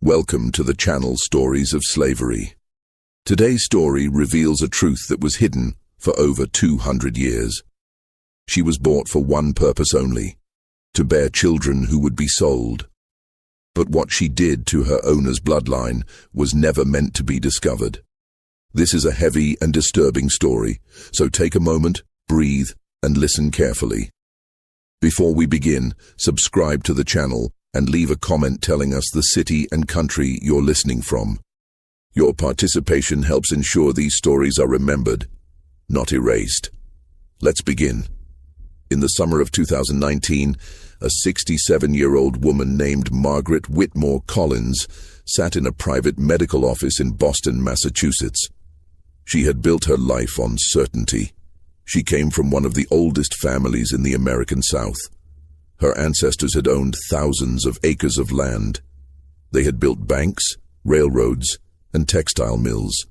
Welcome to the channel Stories of Slavery. Today's story reveals a truth that was hidden for over 200 years. She was bought for one purpose only, to bear children who would be sold. But what she did to her owner's bloodline was never meant to be discovered. This is a heavy and disturbing story, so take a moment, breathe, and listen carefully. Before we begin, subscribe to the channel and leave a comment telling us the city and country you're listening from. Your participation helps ensure these stories are remembered, not erased. Let's begin. In the summer of 2019, a 67-year-old woman named Margaret Whitmore Collins sat in a private medical office in Boston, Massachusetts. She had built her life on certainty. She came from one of the oldest families in the American South. Her ancestors had owned thousands of acres of land. They had built banks, railroads, and textile mills.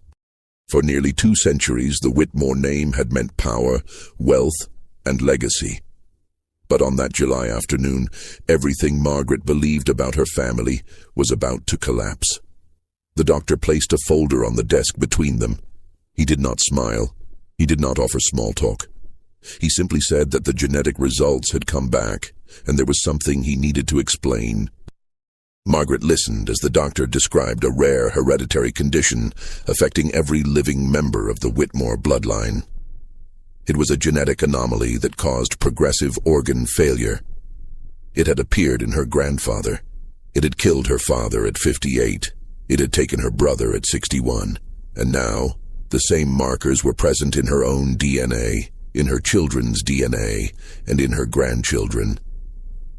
For nearly 2 centuries, the Whitmore name had meant power, wealth, and legacy. But on that July afternoon, everything Margaret believed about her family was about to collapse. The doctor placed a folder on the desk between them. He did not smile. He did not offer small talk. He simply said that the genetic results had come back, and there was something he needed to explain. Margaret listened as the doctor described a rare hereditary condition affecting every living member of the Whitmore bloodline. It was a genetic anomaly that caused progressive organ failure. It had appeared in her grandfather. It had killed her father at 58. It had taken her brother at 61. And now, the same markers were present in her own DNA, in her children's DNA, and in her grandchildren.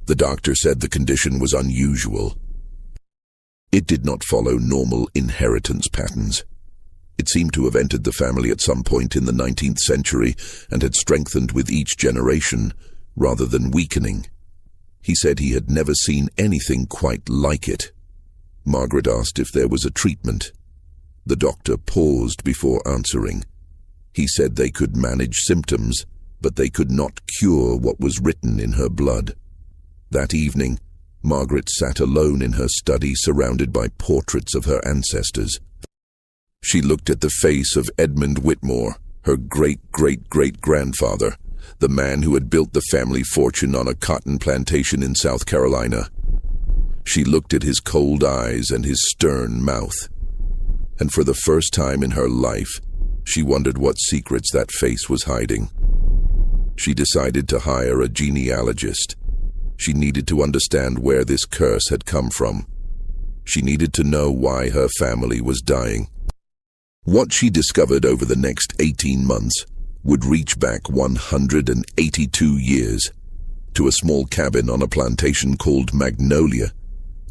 The doctor said the condition was unusual. It did not follow normal inheritance patterns. It seemed to have entered the family at some point in the 19th century and had strengthened with each generation, rather than weakening. He said he had never seen anything quite like it. Margaret asked if there was a treatment. The doctor paused before answering. He said they could manage symptoms, but they could not cure what was written in her blood. That evening, Margaret sat alone in her study surrounded by portraits of her ancestors. She looked at the face of Edmund Whitmore, her great-great-great-grandfather, the man who had built the family fortune on a cotton plantation in South Carolina. She looked at his cold eyes and his stern mouth. And for the first time in her life, she wondered what secrets that face was hiding. She decided to hire a genealogist. She needed to understand where this curse had come from. She needed to know why her family was dying. What she discovered over the next 18 months would reach back 182 years, to a small cabin on a plantation called Magnolia,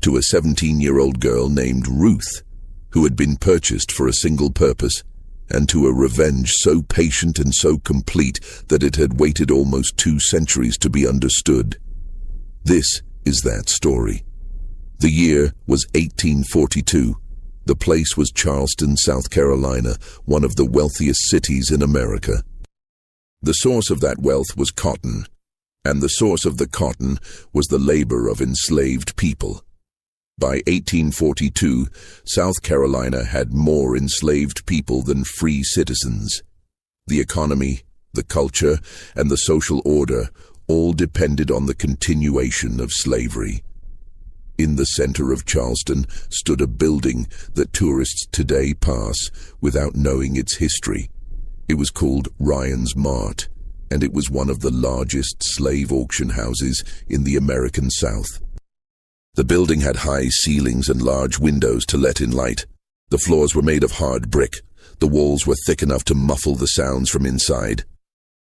to a 17-year-old girl named Ruth, who had been purchased for a single purpose, and to a revenge so patient and so complete that it had waited almost 2 centuries to be understood. This is that story. The year was 1842. The place was Charleston, South Carolina, one of the wealthiest cities in America. The source of that wealth was cotton, and the source of the cotton was the labor of enslaved people. By 1842, South Carolina had more enslaved people than free citizens. The economy, the culture, and the social order all depended on the continuation of slavery. In the center of Charleston stood a building that tourists today pass without knowing its history. It was called Ryan's Mart, and it was one of the largest slave auction houses in the American South. The building had high ceilings and large windows to let in light. The floors were made of hard brick. The walls were thick enough to muffle the sounds from inside.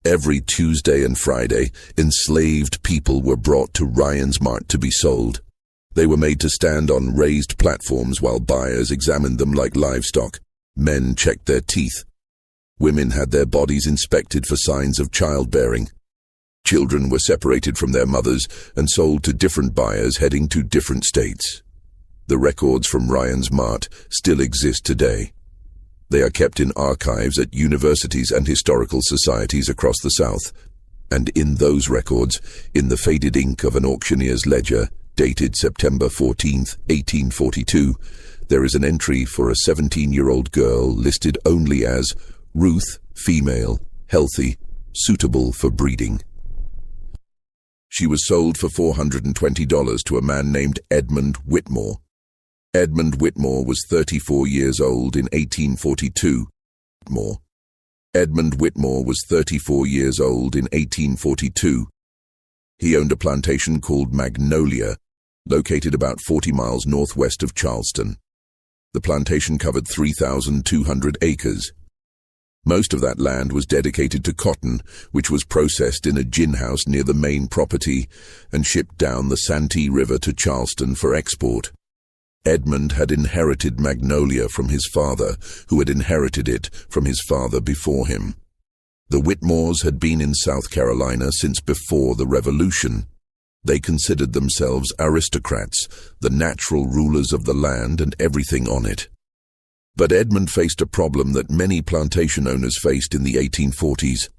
Every Tuesday and Friday, enslaved people were brought to Ryan's Mart to be sold. They were made to stand on raised platforms while buyers examined them like livestock. Men checked their teeth. Women had their bodies inspected for signs of childbearing. Children were separated from their mothers and sold to different buyers heading to different states. The records from Ryan's Mart still exist today. They are kept in archives at universities and historical societies across the South, and in those records, in the faded ink of an auctioneer's ledger, dated September 14th, 1842, there is an entry for a 17-year-old girl listed only as Ruth, female, healthy, suitable for breeding. She was sold for $420 to a man named Edmund Whitmore. Edmund Whitmore was 34 years old in 1842. Edmund Whitmore was 34 years old in 1842. He owned a plantation called Magnolia, located about 40 miles northwest of Charleston. The plantation covered 3,200 acres. Most of that land was dedicated to cotton, which was processed in a gin house near the main property and shipped down the Santee River to Charleston for export. Edmund had inherited Magnolia from his father, who had inherited it from his father before him. The Whitmores had been in South Carolina since before the Revolution. They considered themselves aristocrats, the natural rulers of the land and everything on it. But Edmund faced a problem that many plantation owners faced in the 1840s.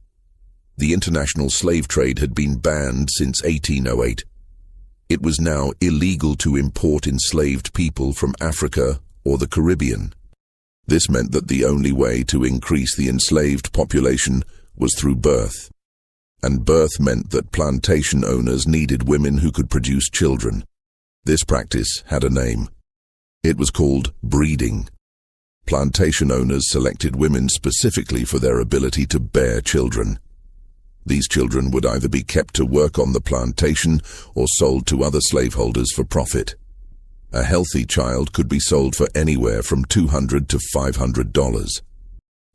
The international slave trade had been banned since 1808. It was now illegal to import enslaved people from Africa or the Caribbean. This meant that the only way to increase the enslaved population was through birth. And birth meant that plantation owners needed women who could produce children. This practice had a name. It was called breeding. Plantation owners selected women specifically for their ability to bear children. These children would either be kept to work on the plantation or sold to other slaveholders for profit. A healthy child could be sold for anywhere from $200 to $500.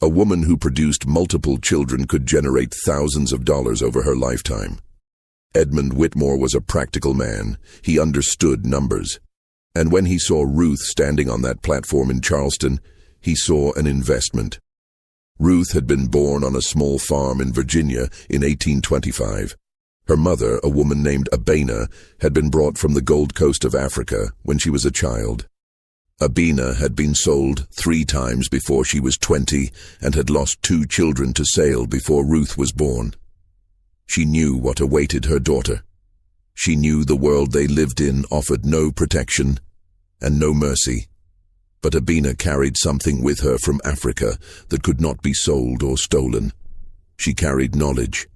A woman who produced multiple children could generate thousands of dollars over her lifetime. Edmund Whitmore was a practical man. He understood numbers. And when he saw Ruth standing on that platform in Charleston, he saw an investment. Ruth had been born on a small farm in Virginia in 1825. Her mother, a woman named Abena, had been brought from the Gold Coast of Africa when she was a child. Abena had been sold 3 times before she was 20 and had lost 2 children to sale before Ruth was born. She knew what awaited her daughter. She knew the world they lived in offered no protection and no mercy. But Abena carried something with her from Africa that could not be sold or stolen. She carried knowledge.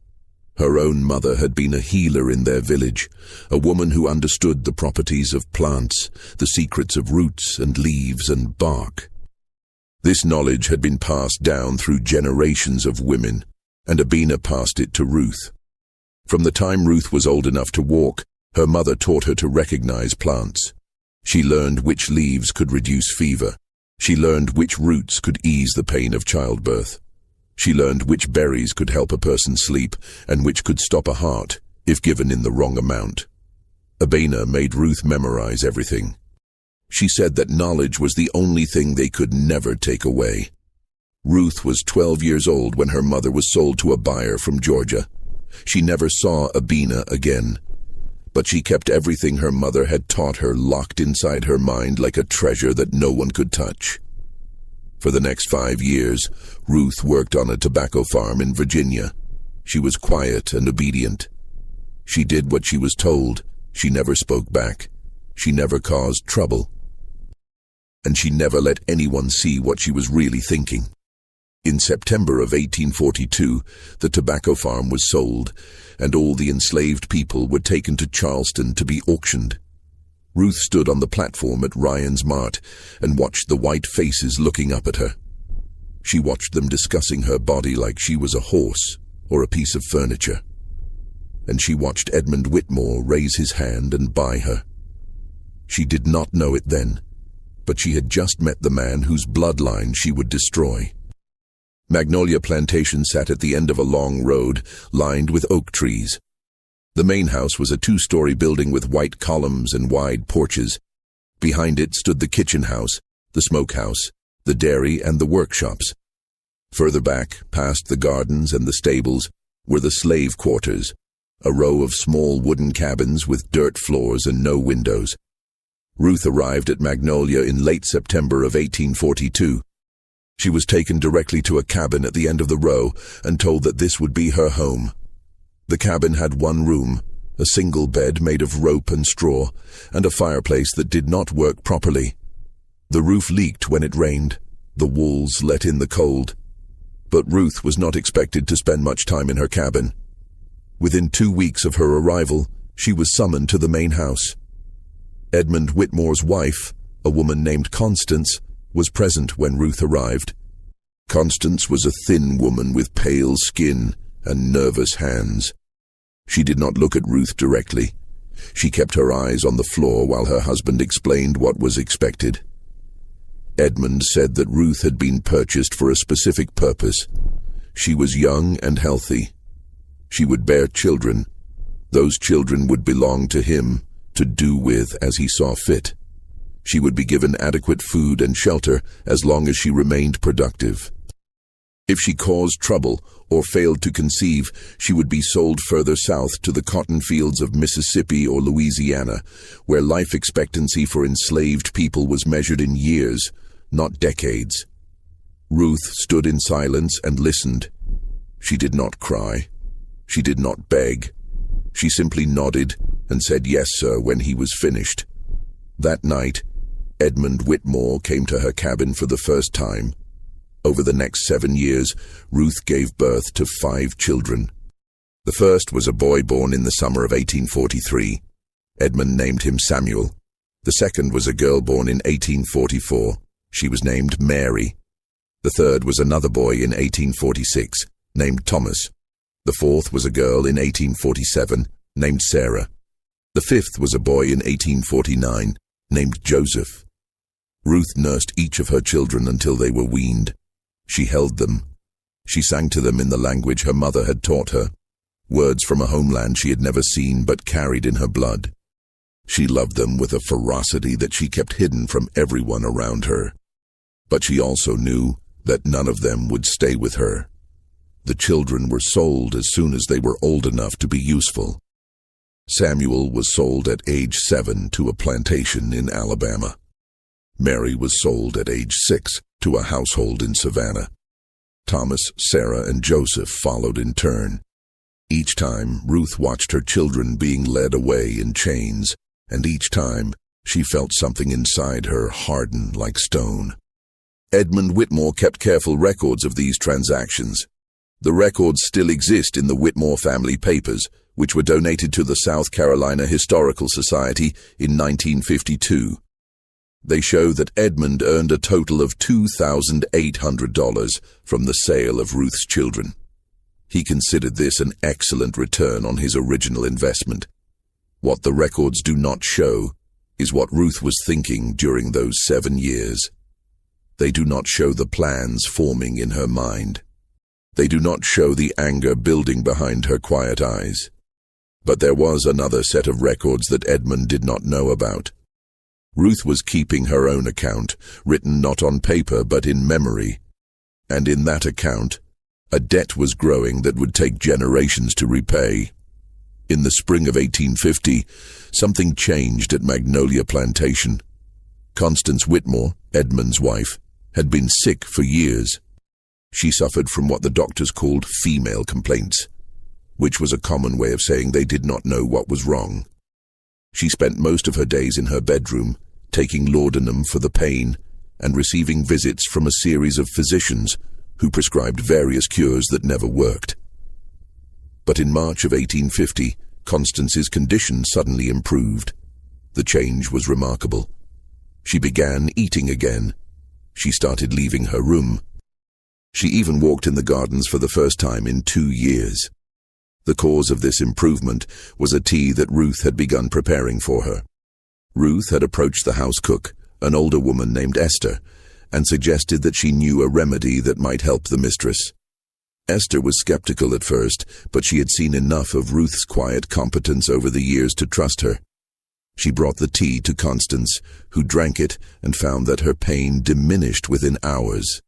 Her own mother had been a healer in their village, a woman who understood the properties of plants, the secrets of roots and leaves and bark. This knowledge had been passed down through generations of women, and Abena passed it to Ruth. From the time Ruth was old enough to walk, her mother taught her to recognize plants. She learned which leaves could reduce fever. She learned which roots could ease the pain of childbirth. She learned which berries could help a person sleep and which could stop a heart if given in the wrong amount. Abena made Ruth memorize everything. She said that knowledge was the only thing they could never take away. Ruth was 12 years old when her mother was sold to a buyer from Georgia. She never saw Abena again. But she kept everything her mother had taught her locked inside her mind like a treasure that no one could touch. For the next 5 years, Ruth worked on a tobacco farm in Virginia. She was quiet and obedient. She did what she was told. She never spoke back. She never caused trouble. And she never let anyone see what she was really thinking. In September of 1842, the tobacco farm was sold, and all the enslaved people were taken to Charleston to be auctioned. Ruth stood on the platform at Ryan's Mart and watched the white faces looking up at her. She watched them discussing her body like she was a horse or a piece of furniture. And she watched Edmund Whitmore raise his hand and buy her. She did not know it then, but she had just met the man whose bloodline she would destroy. Magnolia Plantation sat at the end of a long road lined with oak trees. The main house was a 2-story building with white columns and wide porches. Behind it stood the kitchen house, the smokehouse, the dairy, and the workshops. Further back, past the gardens and the stables, were the slave quarters, a row of small wooden cabins with dirt floors and no windows. Ruth arrived at Magnolia in late September of 1842. She was taken directly to a cabin at the end of the row and told that this would be her home. The cabin had 1 room, a single bed made of rope and straw, and a fireplace that did not work properly. The roof leaked when it rained. The walls let in the cold. But Ruth was not expected to spend much time in her cabin. Within 2 weeks of her arrival, she was summoned to the main house. Edmund Whitmore's wife, a woman named Constance, was present when Ruth arrived. Constance was a thin woman with pale skin and nervous hands. She did not look at Ruth directly. She kept her eyes on the floor while her husband explained what was expected. Edmund said that Ruth had been purchased for a specific purpose. She was young and healthy. She would bear children. Those children would belong to him, to do with as he saw fit. She would be given adequate food and shelter as long as she remained productive. If she caused trouble or failed to conceive, she would be sold further south to the cotton fields of Mississippi or Louisiana, where life expectancy for enslaved people was measured in years, not decades. Ruth stood in silence and listened. She did not cry. She did not beg. She simply nodded and said yes, sir, when he was finished. That night, Edmund Whitmore came to her cabin for the first time. Over the next 7 years, Ruth gave birth to 5 children. The first was a boy born in the summer of 1843. Edmund named him Samuel. The second was a girl born in 1844. She was named Mary. The third was another boy in 1846, named Thomas. The fourth was a girl in 1847, named Sarah. The fifth was a boy in 1849, named Joseph. Ruth nursed each of her children until they were weaned. She held them. She sang to them in the language her mother had taught her, words from a homeland she had never seen but carried in her blood. She loved them with a ferocity that she kept hidden from everyone around her. But she also knew that none of them would stay with her. The children were sold as soon as they were old enough to be useful. Samuel was sold at age 7 to a plantation in Alabama. Mary was sold at age 6 to a household in Savannah. Thomas, Sarah, and Joseph followed in turn. Each time, Ruth watched her children being led away in chains, and each time, she felt something inside her harden like stone. Edmund Whitmore kept careful records of these transactions. The records still exist in the Whitmore family papers, which were donated to the South Carolina Historical Society in 1952. They show that Edmund earned a total of $2,800 from the sale of Ruth's children. He considered this an excellent return on his original investment. What the records do not show is what Ruth was thinking during those 7 years. They do not show the plans forming in her mind. They do not show the anger building behind her quiet eyes. But there was another set of records that Edmund did not know about. Ruth was keeping her own account, written not on paper but in memory. And in that account, a debt was growing that would take generations to repay. In the spring of 1850, something changed at Magnolia Plantation. Constance Whitmore, Edmund's wife, had been sick for years. She suffered from what the doctors called female complaints, which was a common way of saying they did not know what was wrong. She spent most of her days in her bedroom, taking laudanum for the pain and receiving visits from a series of physicians who prescribed various cures that never worked. But in March of 1850, Constance's condition suddenly improved. The change was remarkable. She began eating again. She started leaving her room. She even walked in the gardens for the first time in 2 years. The cause of this improvement was a tea that Ruth had begun preparing for her. Ruth had approached the house cook, an older woman named Esther, and suggested that she knew a remedy that might help the mistress. Esther was skeptical at first, but she had seen enough of Ruth's quiet competence over the years to trust her. She brought the tea to Constance, who drank it and found that her pain diminished within hours.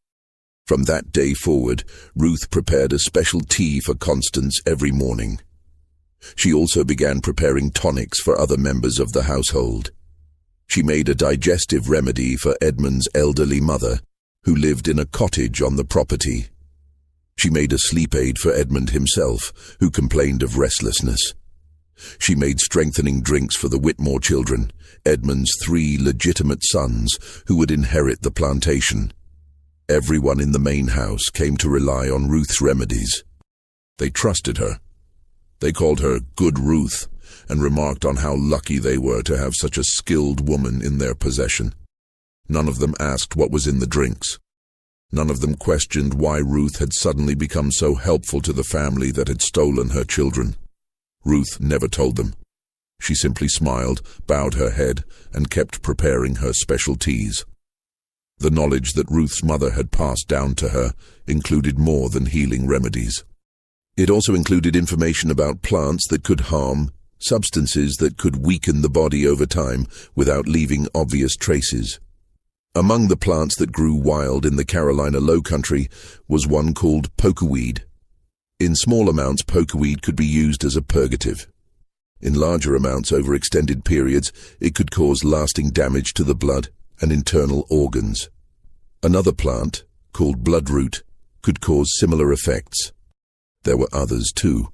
From that day forward, Ruth prepared a special tea for Constance every morning. She also began preparing tonics for other members of the household. She made a digestive remedy for Edmund's elderly mother, who lived in a cottage on the property. She made a sleep aid for Edmund himself, who complained of restlessness. She made strengthening drinks for the Whitmore children, Edmund's 3 legitimate sons who would inherit the plantation. Everyone in the main house came to rely on Ruth's remedies. They trusted her. They called her Good Ruth and remarked on how lucky they were to have such a skilled woman in their possession. None of them asked what was in the drinks. None of them questioned why Ruth had suddenly become so helpful to the family that had stolen her children. Ruth never told them. She simply smiled, bowed her head, and kept preparing her special teas. The knowledge that Ruth's mother had passed down to her included more than healing remedies. It also included information about plants that could harm, substances that could weaken the body over time without leaving obvious traces. Among the plants that grew wild in the Carolina Lowcountry was one called pokerweed. In small amounts, pokerweed could be used as a purgative. In larger amounts over extended periods, it could cause lasting damage to the blood and internal organs. Another plant, called bloodroot, could cause similar effects. There were others too.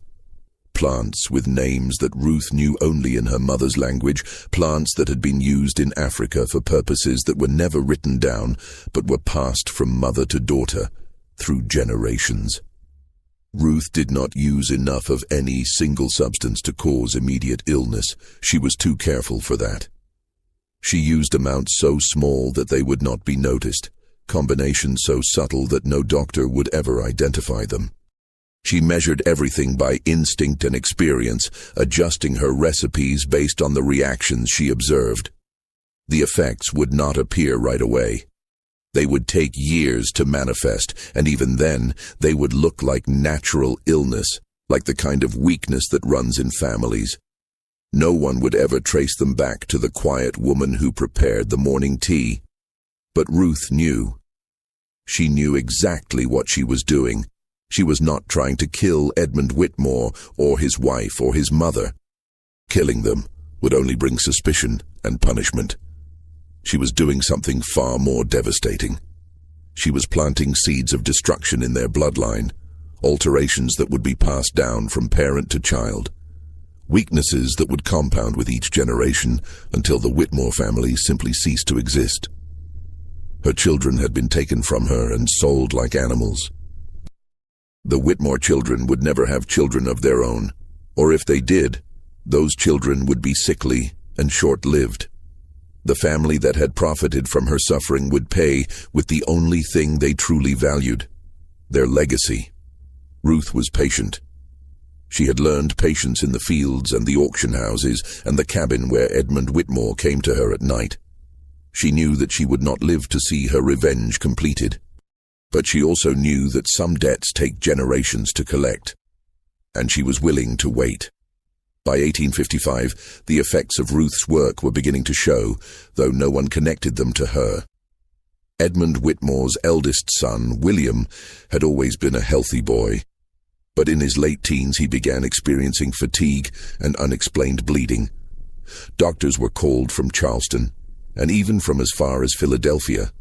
Plants with names that Ruth knew only in her mother's language, plants that had been used in Africa for purposes that were never written down, but were passed from mother to daughter through generations. Ruth did not use enough of any single substance to cause immediate illness. She was too careful for that. She used amounts so small that they would not be noticed, combinations so subtle that no doctor would ever identify them. She measured everything by instinct and experience, adjusting her recipes based on the reactions she observed. The effects would not appear right away. They would take years to manifest, and even then, they would look like natural illness, like the kind of weakness that runs in families. No one would ever trace them back to the quiet woman who prepared the morning tea. But Ruth knew. She knew exactly what she was doing. She was not trying to kill Edmund Whitmore or his wife or his mother. Killing them would only bring suspicion and punishment. She was doing something far more devastating. She was planting seeds of destruction in their bloodline, alterations that would be passed down from parent to child, weaknesses that would compound with each generation until the Whitmore family simply ceased to exist. Her children had been taken from her and sold like animals. The Whitmore children would never have children of their own, or if they did, those children would be sickly and short-lived. The family that had profited from her suffering would pay with the only thing they truly valued, their legacy. Ruth was patient. She had learned patience in the fields and the auction houses and the cabin where Edmund Whitmore came to her at night. She knew that she would not live to see her revenge completed. But she also knew that some debts take generations to collect, and she was willing to wait. By 1855, the effects of Ruth's work were beginning to show, though no one connected them to her. Edmund Whitmore's eldest son, William, had always been a healthy boy, but in his late teens he began experiencing fatigue and unexplained bleeding. Doctors were called from Charleston, and even from as far as Philadelphia.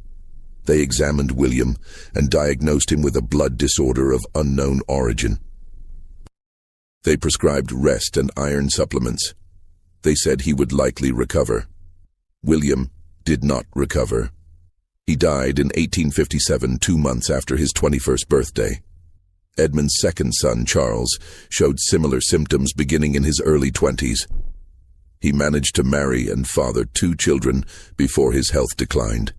They examined William and diagnosed him with a blood disorder of unknown origin. They prescribed rest and iron supplements. They said he would likely recover. William did not recover. He died in 1857, 2 months after his 21st birthday. Edmund's second son, Charles, showed similar symptoms beginning in his early 20s. He managed to marry and father 2 children before his health declined.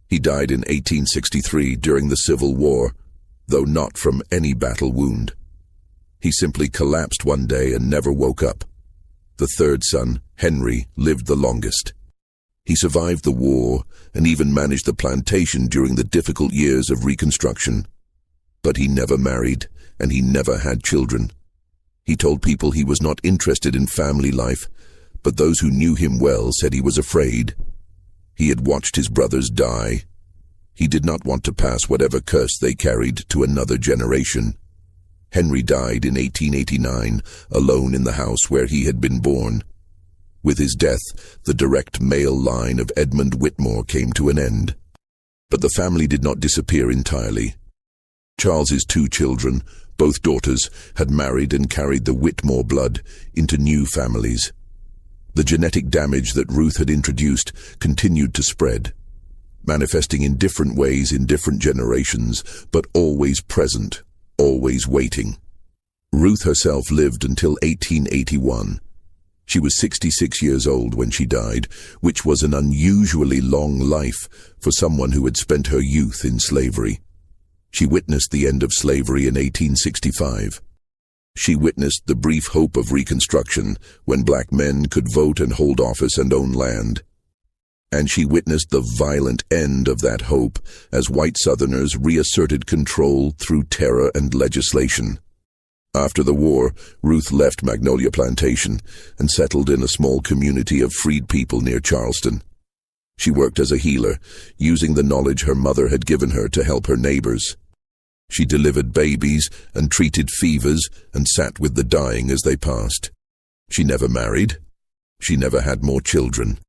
He died in 1863 during the Civil War, though not from any battle wound. He simply collapsed one day and never woke up. The third son, Henry, lived the longest. He survived the war and even managed the plantation during the difficult years of Reconstruction. But he never married, and he never had children. He told people he was not interested in family life, but those who knew him well said he was afraid. He had watched his brothers die. He did not want to pass whatever curse they carried to another generation. Henry died in 1889, alone in the house where he had been born. With his death, the direct male line of Edmund Whitmore came to an end. But the family did not disappear entirely. Charles's 2 children, Both daughters had married and carried the Whitmore blood into new families. The genetic damage that Ruth had introduced continued to spread, manifesting in different ways in different generations, but always present, always waiting. Ruth herself lived until 1881. She was 66 years old when she died, which was an unusually long life for someone who had spent her youth in slavery. She witnessed the end of slavery in 1865. She witnessed the brief hope of Reconstruction when black men could vote and hold office and own land. And she witnessed the violent end of that hope as white Southerners reasserted control through terror and legislation. After the war, Ruth left Magnolia Plantation and settled in a small community of freed people near Charleston. She worked as a healer, using the knowledge her mother had given her to help her neighbors. She delivered babies and treated fevers and sat with the dying as they passed. She never married. She never had more children.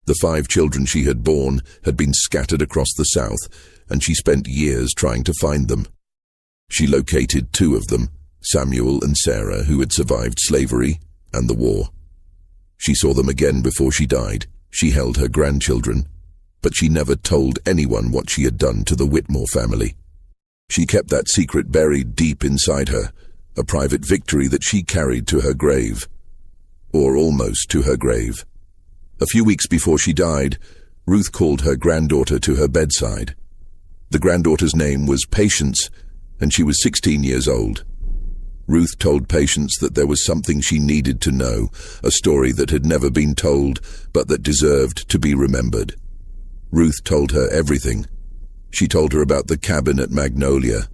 The 5 children she had borne had been scattered across the South, and she spent years trying to find them. She located 2 of them, Samuel and Sarah, who had survived slavery and the war. She saw them again before she died. She held her grandchildren, but she never told anyone what she had done to the Whitmore family. She kept that secret buried deep inside her, a private victory that she carried to her grave, or almost to her grave. A few weeks before she died, Ruth called her granddaughter to her bedside. The granddaughter's name was Patience, and she was 16 years old. Ruth told Patience that there was something she needed to know, a story that had never been told, but that deserved to be remembered. Ruth told her everything. She told her about the cabin at Magnolia.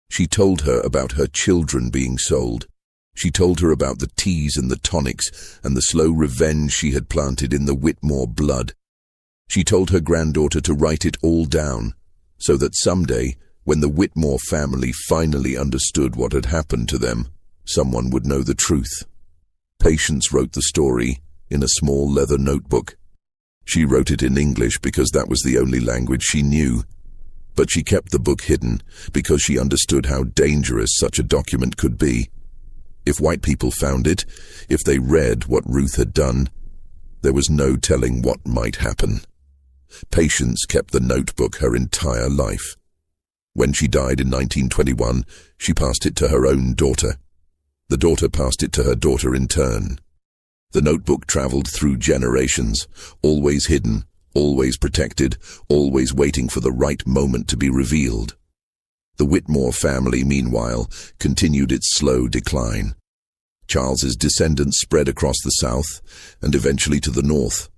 She told her about her children being sold. She told her about the teas and the tonics and the slow revenge she had planted in the Whitmore blood. She told her granddaughter to write it all down, so that someday, when the Whitmore family finally understood what had happened to them, someone would know the truth. Patience wrote the story in a small leather notebook. She wrote it in English because that was the only language she knew. But she kept the book hidden because she understood how dangerous such a document could be. If white people found it, if they read what Ruth had done, there was no telling what might happen. Patience kept the notebook her entire life. When she died in 1921, she passed it to her own daughter. The daughter passed it to her daughter in turn. The notebook traveled through generations, always hidden, always protected, always waiting for the right moment to be revealed. The Whitmore family, meanwhile, continued its slow decline. Charles's descendants spread across the South and eventually to the North.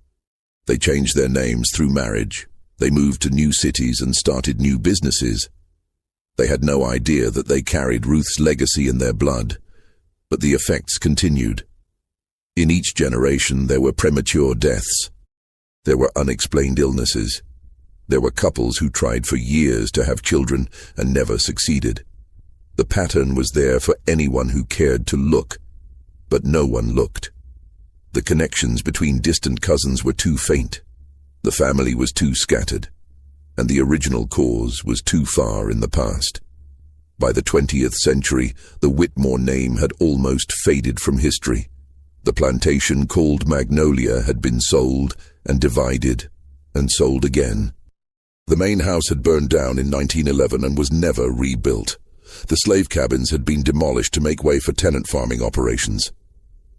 They changed their names through marriage. They moved to new cities and started new businesses. They had no idea that they carried Ruth's legacy in their blood, but the effects continued. In each generation there were premature deaths. There were unexplained illnesses. There were couples who tried for years to have children and never succeeded. The pattern was there for anyone who cared to look, but no one looked. The connections between distant cousins were too faint. The family was too scattered, and the original cause was too far in the past. By the 20th century, the Whitmore name had almost faded from history. The plantation called Magnolia had been sold and divided and sold again. The main house had burned down in 1911 and was never rebuilt. The slave cabins had been demolished to make way for tenant farming operations.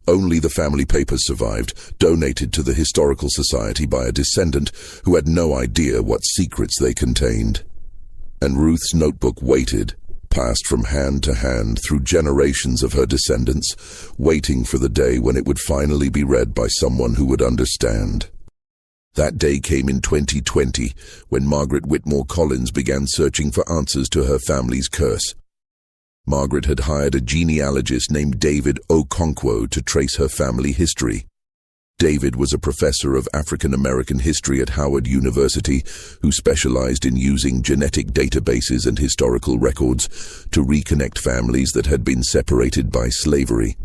Only the family papers survived, donated to the Historical Society by a descendant who had no idea what secrets they contained. And Ruth's notebook waited, passed from hand to hand through generations of her descendants, waiting for the day when it would finally be read by someone who would understand. That day came in 2020, when Margaret Whitmore Collins began searching for answers to her family's curse. Margaret had hired a genealogist named David Okonkwo to trace her family history. David was a professor of African American history at Howard University who specialized in using genetic databases and historical records to reconnect families that had been separated by slavery.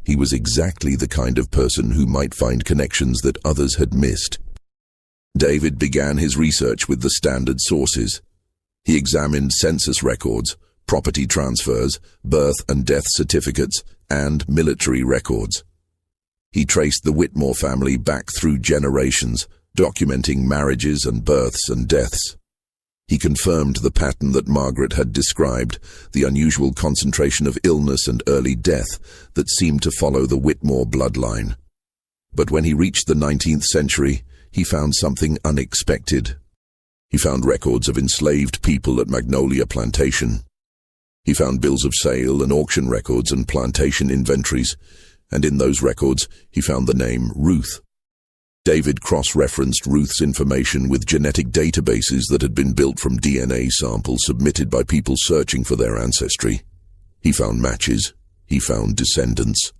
He was exactly the kind of person who might find connections that others had missed. David began his research with the standard sources. He examined census records, property transfers, birth and death certificates, and military records. He traced the Whitmore family back through generations, documenting marriages and births and deaths. He confirmed the pattern that Margaret had described, the unusual concentration of illness and early death that seemed to follow the Whitmore bloodline. But when he reached the 19th century, he found something unexpected. He found records of enslaved people at Magnolia Plantation. He found bills of sale and auction records and plantation inventories, and in those records he found the name Ruth. David cross-referenced Ruth's information with genetic databases that had been built from DNA samples submitted by people searching for their ancestry. He found matches. He found descendants.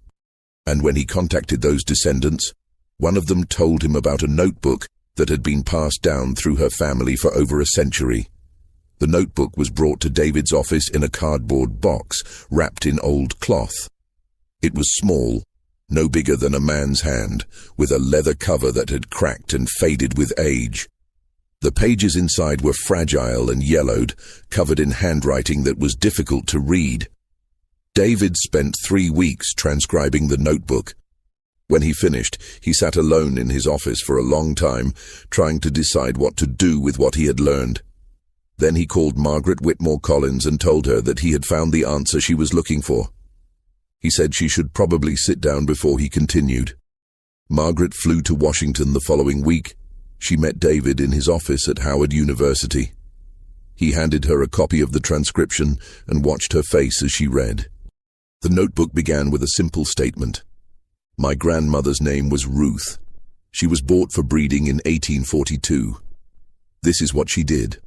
And when he contacted those descendants, one of them told him about a notebook that had been passed down through her family for over a century. The notebook was brought to David's office in a cardboard box wrapped in old cloth. It was small, no bigger than a man's hand, with a leather cover that had cracked and faded with age. The pages inside were fragile and yellowed, covered in handwriting that was difficult to read. David spent 3 weeks transcribing the notebook. When he finished, he sat alone in his office for a long time, trying to decide what to do with what he had learned. Then he called Margaret Whitmore Collins and told her that he had found the answer she was looking for. He said she should probably sit down before he continued. Margaret flew to Washington the following week. She met David in his office at Howard University. He handed her a copy of the transcription and watched her face as she read. The notebook began with a simple statement. My grandmother's name was Ruth. She was bought for breeding in 1842. This is what she did.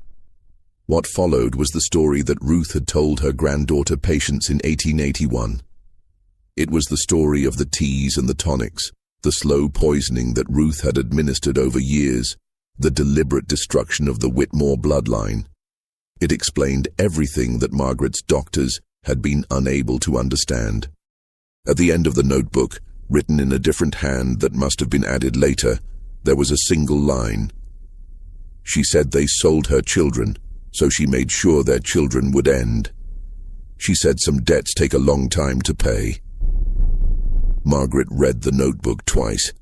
What followed was the story that Ruth had told her granddaughter Patience in 1881. It was the story of the teas and the tonics, the slow poisoning that Ruth had administered over years, the deliberate destruction of the Whitmore bloodline. It explained everything that Margaret's doctors had been unable to understand. At the end of the notebook, written in a different hand that must have been added later, there was a single line. She said they sold her children, so she made sure their children would end. She said some debts take a long time to pay. Margaret read the notebook twice.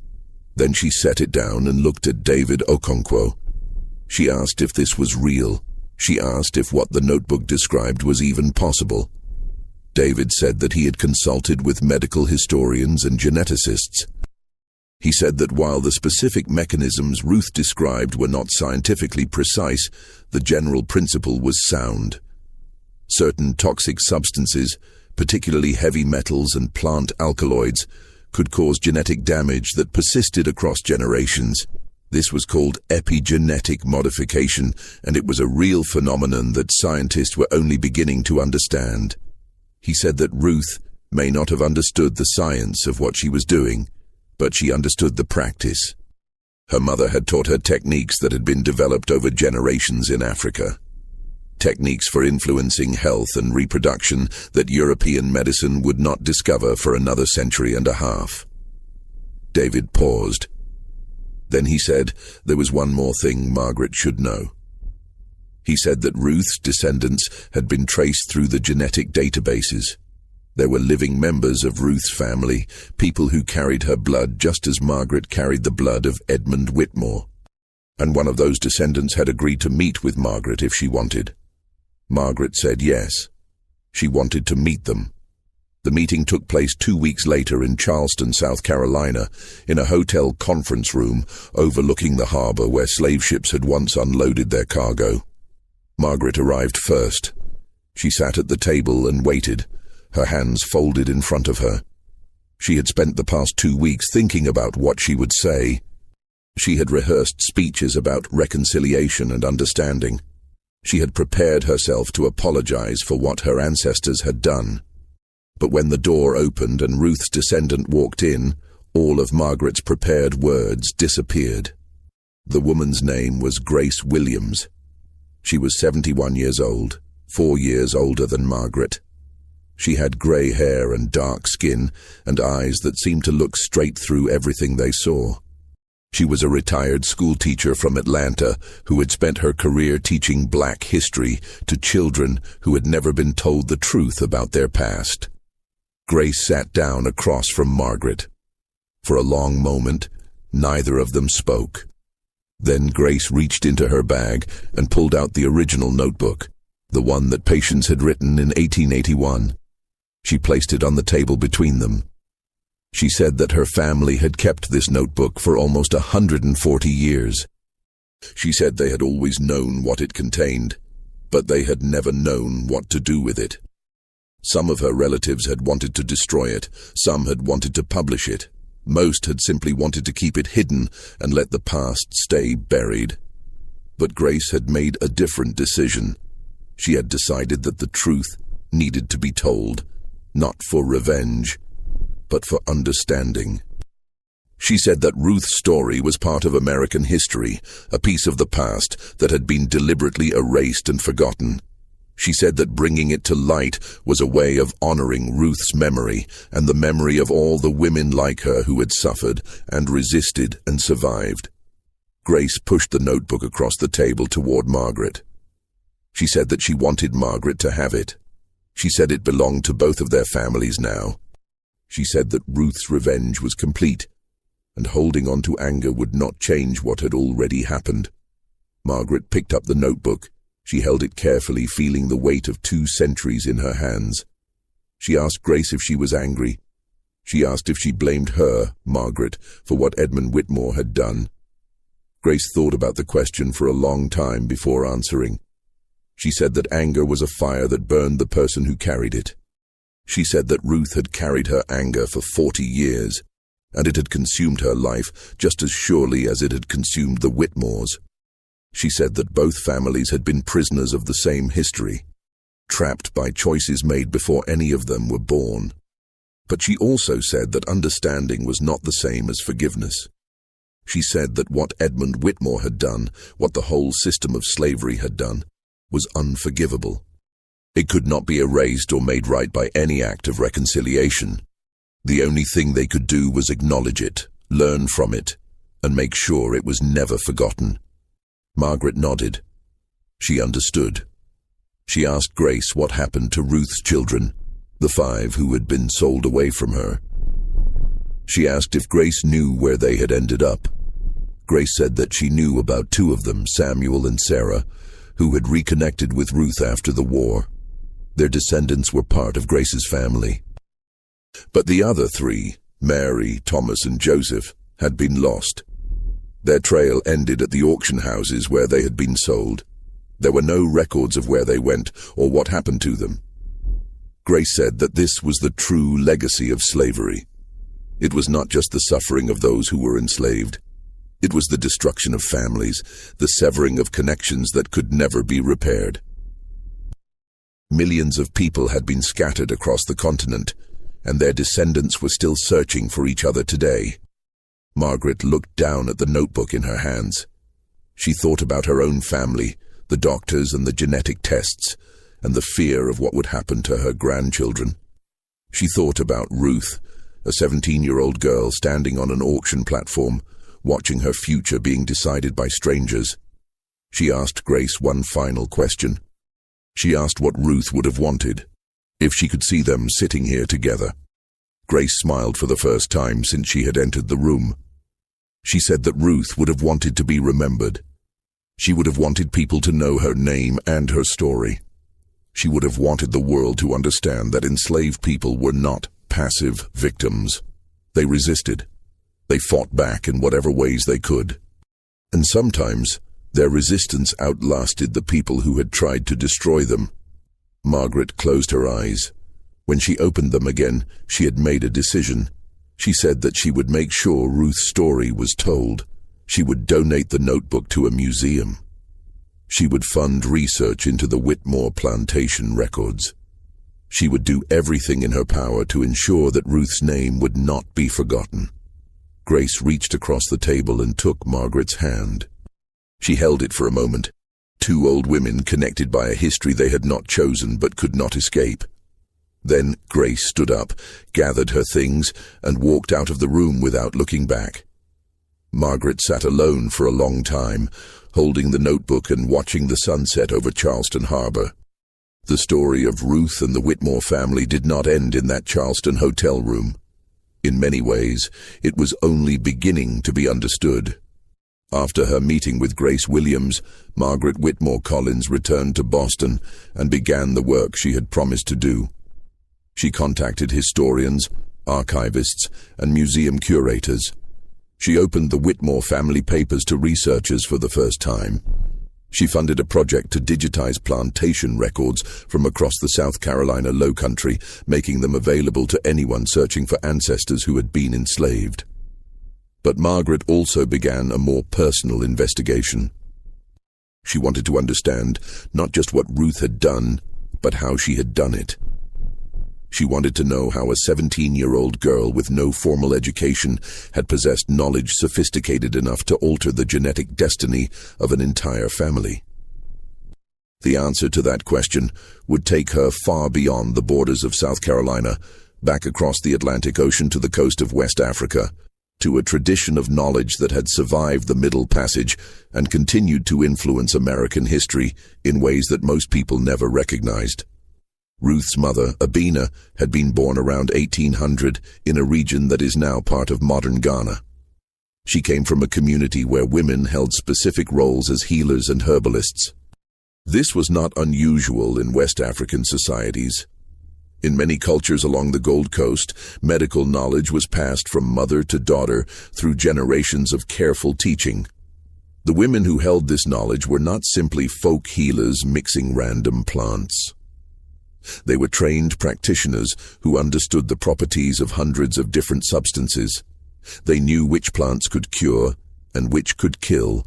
Then she set it down and looked at David Okonkwo. She asked if this was real. She asked if what the notebook described was even possible. David said that he had consulted with medical historians and geneticists. He said that while the specific mechanisms Ruth described were not scientifically precise, the general principle was sound. Certain toxic substances, particularly heavy metals and plant alkaloids, could cause genetic damage that persisted across generations. This was called epigenetic modification, and it was a real phenomenon that scientists were only beginning to understand. He said that Ruth may not have understood the science of what she was doing, but she understood the practice. Her mother had taught her techniques that had been developed over generations in Africa. Techniques for influencing health and reproduction that European medicine would not discover for another century and a half. David paused. Then he said there was one more thing Margaret should know. He said that Ruth's descendants had been traced through the genetic databases. There were living members of Ruth's family, people who carried her blood just as Margaret carried the blood of Edmund Whitmore. And one of those descendants had agreed to meet with Margaret if she wanted. Margaret said yes. She wanted to meet them. The meeting took place 2 weeks later in Charleston, South Carolina, in a hotel conference room overlooking the harbor where slave ships had once unloaded their cargo. Margaret arrived first. She sat at the table and waited, her hands folded in front of her. She had spent the past 2 weeks thinking about what she would say. She had rehearsed speeches about reconciliation and understanding. She had prepared herself to apologize for what her ancestors had done. But when the door opened and Ruth's descendant walked in, all of Margaret's prepared words disappeared. The woman's name was Grace Williams. She was 71 years old, 4 years older than Margaret. She had gray hair and dark skin and eyes that seemed to look straight through everything they saw. She was a retired schoolteacher from Atlanta who had spent her career teaching Black history to children who had never been told the truth about their past. Grace sat down across from Margaret. For a long moment, neither of them spoke. Then Grace reached into her bag and pulled out the original notebook, the one that Patience had written in 1881. She placed it on the table between them. She said that her family had kept this notebook for almost 140 years. She said they had always known what it contained, but they had never known what to do with it. Some of her relatives had wanted to destroy it, some had wanted to publish it. Most had simply wanted to keep it hidden and let the past stay buried. But Grace had made a different decision. She had decided that the truth needed to be told, not for revenge, but for understanding. She said that Ruth's story was part of American history, a piece of the past that had been deliberately erased and forgotten. She said that bringing it to light was a way of honoring Ruth's memory and the memory of all the women like her who had suffered and resisted and survived. Grace pushed the notebook across the table toward Margaret. She said that she wanted Margaret to have it. She said it belonged to both of their families now. She said that Ruth's revenge was complete, and holding on to anger would not change what had already happened. Margaret picked up the notebook. She held it carefully, feeling the weight of 2 centuries in her hands. She asked Grace if she was angry. She asked if she blamed her, Margaret, for what Edmund Whitmore had done. Grace thought about the question for a long time before answering. She said that anger was a fire that burned the person who carried it. She said that Ruth had carried her anger for 40 years, and it had consumed her life just as surely as it had consumed the Whitmores. She said that both families had been prisoners of the same history, trapped by choices made before any of them were born. But she also said that understanding was not the same as forgiveness. She said that what Edmund Whitmore had done, what the whole system of slavery had done, was unforgivable. It could not be erased or made right by any act of reconciliation. The only thing they could do was acknowledge it, learn from it, and make sure it was never forgotten. Margaret nodded. She understood. She asked Grace what happened to Ruth's children, the 5 who had been sold away from her. She asked if Grace knew where they had ended up. Grace said that she knew about 2 of them, Samuel and Sarah, who had reconnected with Ruth after the war. Their descendants were part of Grace's family. But the other 3, Mary, Thomas, and Joseph, had been lost. Their trail ended at the auction houses where they had been sold. There were no records of where they went or what happened to them. Grace said that this was the true legacy of slavery. It was not just the suffering of those who were enslaved. It was the destruction of families, the severing of connections that could never be repaired. Millions of people had been scattered across the continent, and their descendants were still searching for each other today. Margaret looked down at the notebook in her hands. She thought about her own family, the doctors and the genetic tests, and the fear of what would happen to her grandchildren. She thought about Ruth, a 17-year-old girl standing on an auction platform, watching her future being decided by strangers. She asked Grace one final question. She asked what Ruth would have wanted, if she could see them sitting here together. Grace smiled for the first time since she had entered the room. She said that Ruth would have wanted to be remembered. She would have wanted people to know her name and her story. She would have wanted the world to understand that enslaved people were not passive victims. They resisted. They fought back in whatever ways they could. And sometimes their resistance outlasted the people who had tried to destroy them. Margaret closed her eyes. When she opened them again, she had made a decision. She said that she would make sure Ruth's story was told. She would donate the notebook to a museum. She would fund research into the Whitmore Plantation records. She would do everything in her power to ensure that Ruth's name would not be forgotten. Grace reached across the table and took Margaret's hand. She held it for a moment. 2 old women connected by a history they had not chosen but could not escape. Then Grace stood up, gathered her things, and walked out of the room without looking back. Margaret sat alone for a long time, holding the notebook and watching the sunset over Charleston Harbor. The story of Ruth and the Whitmore family did not end in that Charleston hotel room. In many ways, it was only beginning to be understood. After her meeting with Grace Williams, Margaret Whitmore Collins returned to Boston and began the work she had promised to do. She contacted historians, archivists, and museum curators. She opened the Whitmore family papers to researchers for the first time. She funded a project to digitize plantation records from across the South Carolina Lowcountry, making them available to anyone searching for ancestors who had been enslaved. But Margaret also began a more personal investigation. She wanted to understand not just what Ruth had done, but how she had done it. She wanted to know how a 17-year-old girl with no formal education had possessed knowledge sophisticated enough to alter the genetic destiny of an entire family. The answer to that question would take her far beyond the borders of South Carolina, back across the Atlantic Ocean to the coast of West Africa, to a tradition of knowledge that had survived the Middle Passage and continued to influence American history in ways that most people never recognized. Ruth's mother, Abina, had been born around 1800 in a region that is now part of modern Ghana. She came from a community where women held specific roles as healers and herbalists. This was not unusual in West African societies. In many cultures along the Gold Coast, medical knowledge was passed from mother to daughter through generations of careful teaching. The women who held this knowledge were not simply folk healers mixing random plants. They were trained practitioners who understood the properties of hundreds of different substances. They knew which plants could cure and which could kill.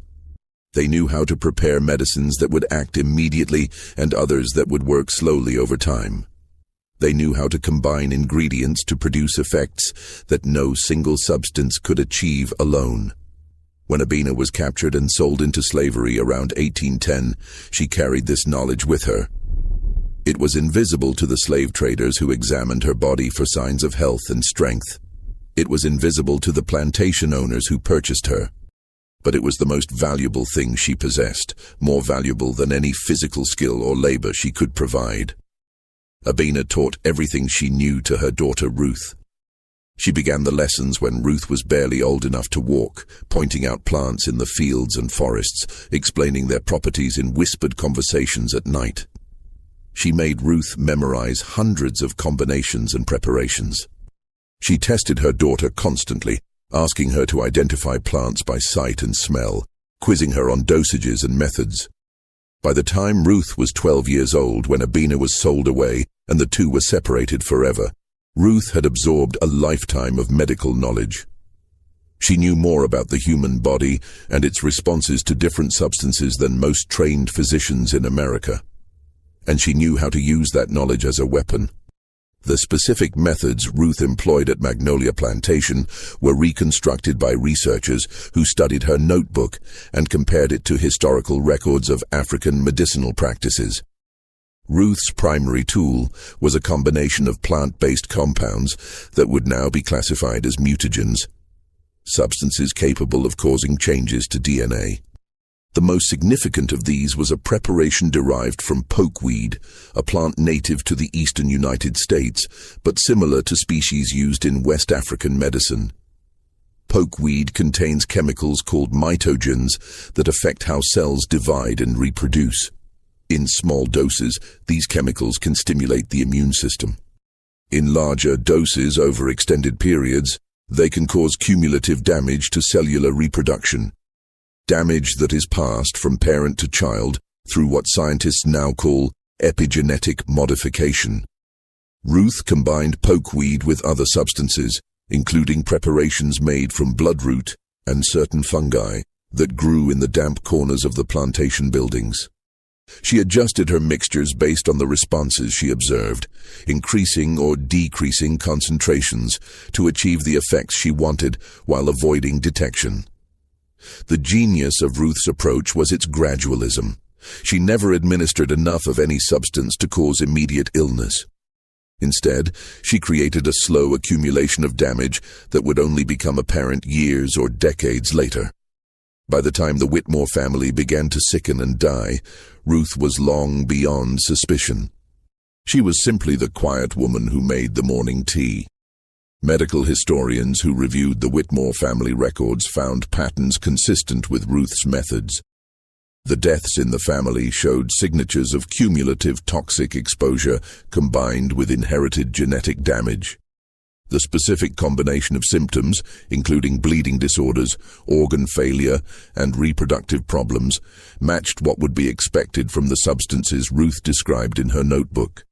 They knew how to prepare medicines that would act immediately and others that would work slowly over time. They knew how to combine ingredients to produce effects that no single substance could achieve alone. When Abina was captured and sold into slavery around 1810, she carried this knowledge with her. It was invisible to the slave traders who examined her body for signs of health and strength. It was invisible to the plantation owners who purchased her. But it was the most valuable thing she possessed, more valuable than any physical skill or labor she could provide. Abina taught everything she knew to her daughter Ruth. She began the lessons when Ruth was barely old enough to walk, pointing out plants in the fields and forests, explaining their properties in whispered conversations at night. She made Ruth memorize hundreds of combinations and preparations. She tested her daughter constantly, asking her to identify plants by sight and smell, quizzing her on dosages and methods. By the time Ruth was 12 years old, when Abina was sold away and the two were separated forever, Ruth had absorbed a lifetime of medical knowledge. She knew more about the human body and its responses to different substances than most trained physicians in America. And she knew how to use that knowledge as a weapon. The specific methods Ruth employed at Magnolia Plantation were reconstructed by researchers who studied her notebook and compared it to historical records of African medicinal practices. Ruth's primary tool was a combination of plant-based compounds that would now be classified as mutagens, substances capable of causing changes to DNA. The most significant of these was a preparation derived from pokeweed, a plant native to the eastern United States, but similar to species used in West African medicine. Pokeweed contains chemicals called mitogens that affect how cells divide and reproduce. In small doses, these chemicals can stimulate the immune system. In larger doses over extended periods, they can cause cumulative damage to cellular reproduction. Damage that is passed from parent to child through what scientists now call epigenetic modification. Ruth combined pokeweed with other substances, including preparations made from bloodroot and certain fungi that grew in the damp corners of the plantation buildings. She adjusted her mixtures based on the responses she observed, increasing or decreasing concentrations to achieve the effects she wanted while avoiding detection. The genius of Ruth's approach was its gradualism. She never administered enough of any substance to cause immediate illness. Instead, she created a slow accumulation of damage that would only become apparent years or decades later. By the time the Whitmore family began to sicken and die, Ruth was long beyond suspicion. She was simply the quiet woman who made the morning tea. Medical historians who reviewed the Whitmore family records found patterns consistent with Ruth's methods. The deaths in the family showed signatures of cumulative toxic exposure combined with inherited genetic damage. The specific combination of symptoms, including bleeding disorders, organ failure, and reproductive problems, matched what would be expected from the substances Ruth described in her notebook.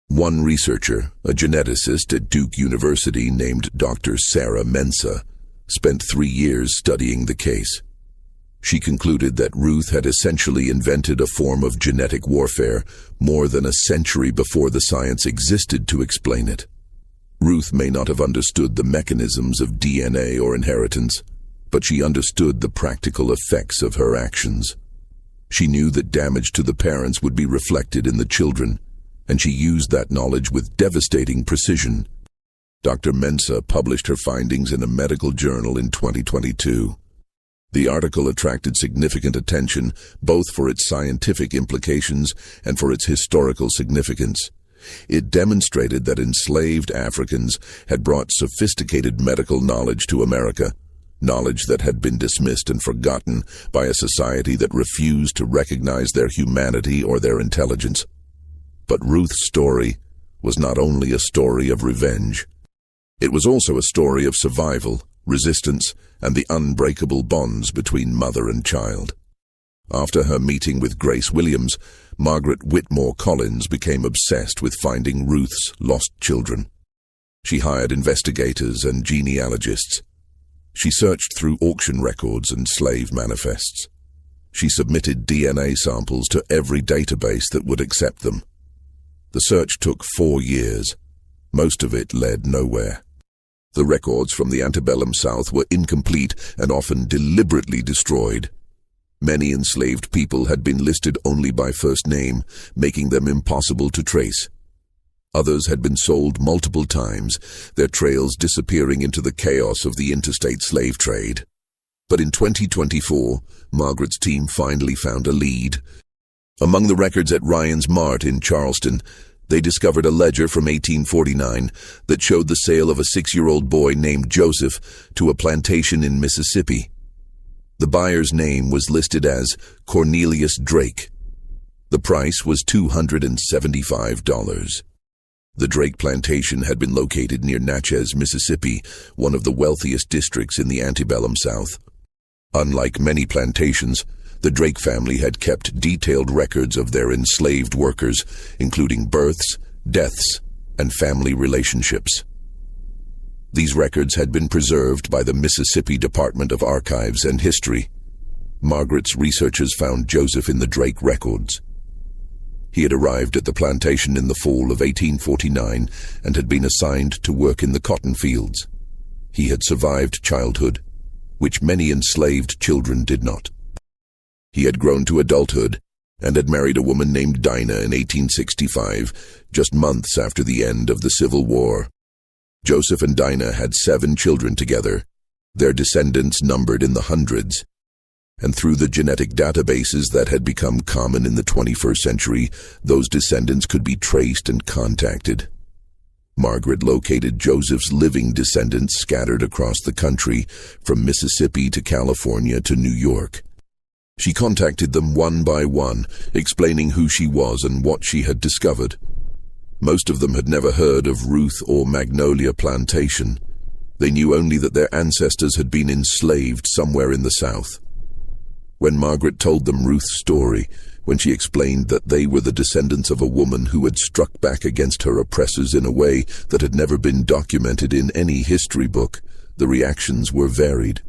One researcher, a geneticist at Duke University named Dr. Sarah Mensah, spent 3 years studying the case. She concluded that Ruth had essentially invented a form of genetic warfare more than a century before the science existed to explain it. Ruth may not have understood the mechanisms of DNA or inheritance, but she understood the practical effects of her actions. She knew that damage to the parents would be reflected in the children, and she used that knowledge with devastating precision. Dr. Mensah published her findings in a medical journal in 2022. The article attracted significant attention both for its scientific implications and for its historical significance. It demonstrated that enslaved Africans had brought sophisticated medical knowledge to America, knowledge that had been dismissed and forgotten by a society that refused to recognize their humanity or their intelligence. But Ruth's story was not only a story of revenge. It was also a story of survival, resistance, and the unbreakable bonds between mother and child. After her meeting with Grace Williams, Margaret Whitmore Collins became obsessed with finding Ruth's lost children. She hired investigators and genealogists. She searched through auction records and slave manifests. She submitted DNA samples to every database that would accept them. The search took 4 years. Most of it led nowhere. The records from the antebellum South were incomplete and often deliberately destroyed. Many enslaved people had been listed only by first name, making them impossible to trace. Others had been sold multiple times, their trails disappearing into the chaos of the interstate slave trade. But in 2024, Margaret's team finally found a lead. Among the records at Ryan's Mart in Charleston, they discovered a ledger from 1849 that showed the sale of a 6-year-old boy named Joseph to a plantation in Mississippi. The buyer's name was listed as Cornelius Drake. The price was $275. The Drake plantation had been located near Natchez, Mississippi, one of the wealthiest districts in the antebellum South. Unlike many plantations, the Drake family had kept detailed records of their enslaved workers, including births, deaths, and family relationships. These records had been preserved by the Mississippi Department of Archives and History. Margaret's researchers found Joseph in the Drake records. He had arrived at the plantation in the fall of 1849 and had been assigned to work in the cotton fields. He had survived childhood, which many enslaved children did not. He had grown to adulthood and had married a woman named Dinah in 1865, just months after the end of the Civil War. Joseph and Dinah had 7 children together, their descendants numbered in the hundreds. And through the genetic databases that had become common in the 21st century, those descendants could be traced and contacted. Margaret located Joseph's living descendants scattered across the country, from Mississippi to California to New York. She contacted them one by one, explaining who she was and what she had discovered. Most of them had never heard of Ruth or Magnolia Plantation. They knew only that their ancestors had been enslaved somewhere in the South. When Margaret told them Ruth's story, when she explained that they were the descendants of a woman who had struck back against her oppressors in a way that had never been documented in any history book, the reactions were varied.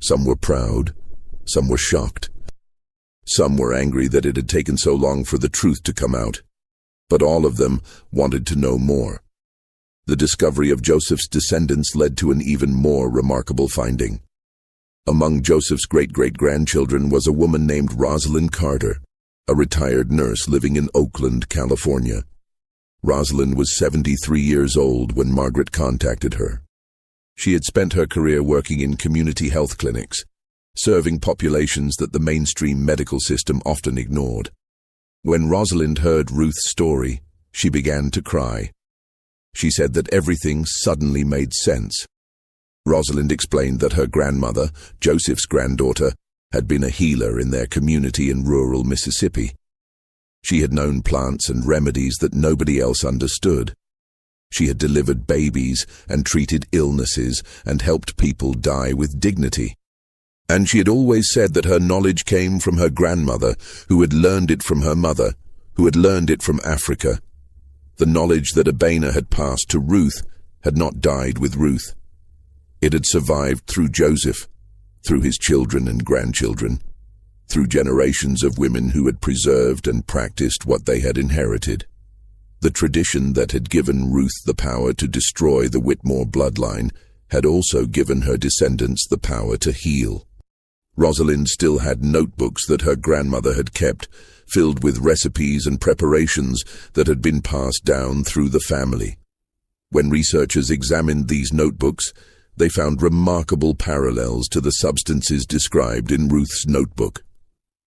Some were proud, some were shocked. Some were angry that it had taken so long for the truth to come out. But all of them wanted to know more. The discovery of Joseph's descendants led to an even more remarkable finding. Among Joseph's great-great-grandchildren was a woman named Rosalind Carter, a retired nurse living in Oakland, California. Rosalind was 73 years old when Margaret contacted her. She had spent her career working in community health clinics, serving populations that the mainstream medical system often ignored. When Rosalind heard Ruth's story, she began to cry. She said that everything suddenly made sense. Rosalind explained that her grandmother, Joseph's granddaughter, had been a healer in their community in rural Mississippi. She had known plants and remedies that nobody else understood. She had delivered babies and treated illnesses and helped people die with dignity. And she had always said that her knowledge came from her grandmother, who had learned it from her mother, who had learned it from Africa. The knowledge that Abena had passed to Ruth had not died with Ruth. It had survived through Joseph, through his children and grandchildren, through generations of women who had preserved and practiced what they had inherited. The tradition that had given Ruth the power to destroy the Whitmore bloodline had also given her descendants the power to heal. Rosalind still had notebooks that her grandmother had kept, filled with recipes and preparations that had been passed down through the family. When researchers examined these notebooks, they found remarkable parallels to the substances described in Ruth's notebook.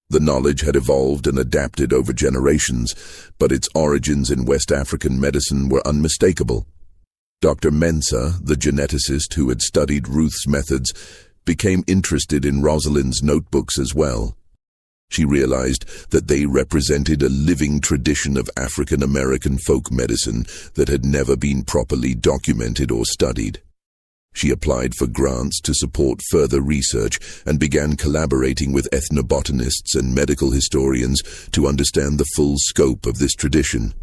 The knowledge had evolved and adapted over generations, but its origins in West African medicine were unmistakable. Dr. Mensah, the geneticist who had studied Ruth's methods, became interested in Rosalind's notebooks as well. She realized that they represented a living tradition of African American folk medicine that had never been properly documented or studied. She applied for grants to support further research and began collaborating with ethnobotanists and medical historians to understand the full scope of this tradition.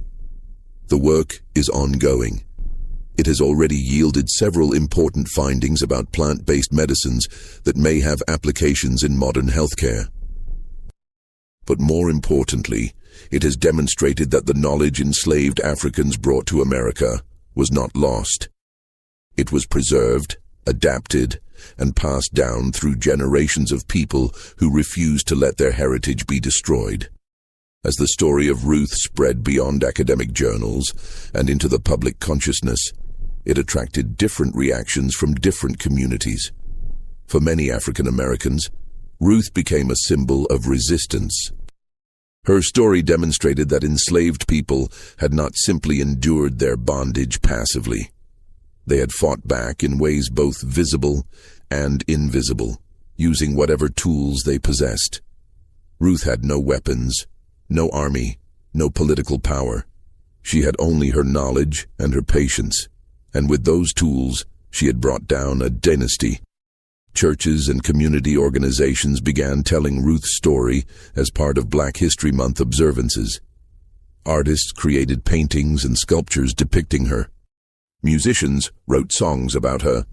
The work is ongoing. It has already yielded several important findings about plant-based medicines that may have applications in modern healthcare. But more importantly, it has demonstrated that the knowledge enslaved Africans brought to America was not lost. It was preserved, adapted, and passed down through generations of people who refused to let their heritage be destroyed. As the story of Ruth spread beyond academic journals and into the public consciousness, it attracted different reactions from different communities. For many African Americans, Ruth became a symbol of resistance. Her story demonstrated that enslaved people had not simply endured their bondage passively. They had fought back in ways both visible and invisible, using whatever tools they possessed. Ruth had no weapons, no army, no political power. She had only her knowledge and her patience, and with those tools, she had brought down a dynasty. Churches and community organizations began telling Ruth's story as part of Black History Month observances. Artists created paintings and sculptures depicting her. Musicians wrote songs about her.